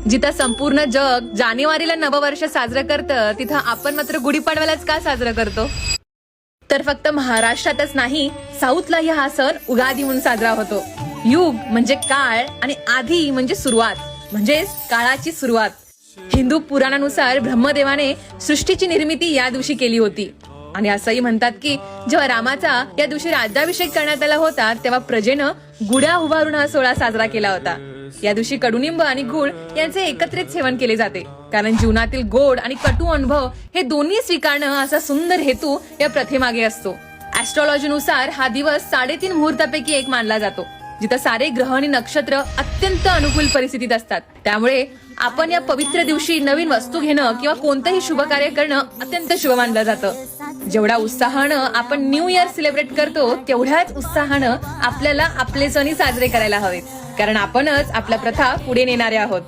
जिथं संपूर्ण जग जानेवारीला नववर्ष साजरं करतं, तिथं आपण मात्र गुढीपाडव्यालाच का साजरं करतो? तर फक्त महाराष्ट्रातच नाही, साऊथलाही हा सण उगादी म्हणून साजरा होतो. युग म्हणजे काळ आणि आधी म्हणजे सुरुवात, म्हणजेच काळाची सुरुवात. हिंदू पुराणानुसार ब्रह्मदेवाने सृष्टीची निर्मिती या दिवशी केली होती. आणि असंही म्हणतात की जेव्हा रामाचा या दिवशी राज्याभिषेक करण्यात आला होता, तेव्हा प्रजेनं गुढ्या उभारून हा सोहळा साजरा केला होता. या दिवशी कडुनिंब आणि गुळ यांचे एकत्रित सेवन केले जाते, कारण जीवनातील गोड आणि कटू अनुभव हे दोन्ही स्वीकारणं असा सुंदर हेतू या प्रथेमागे असतो. ऍस्ट्रॉलॉजीनुसार हा दिवस 3.5 मुहूर्तापैकी एक मानला जातो, जिथं सारे ग्रह आणि नक्षत्र अत्यंत अनुकूल परिस्थितीत असतात. त्यामुळे आपण या पवित्र दिवशी नवीन वस्तू घेणं किंवा कोणतंही शुभ कार्य करणं अत्यंत शुभ मानलं जातं. जेवढ्या उत्साहानं आपण न्यू इयर सेलिब्रेट करतो, तेवढ्याच उत्साहानं आपल्याला आपले सण साजरे करायला हवेत, कारण आपणच आपल्या प्रथा पुढे नेणारे आहोत.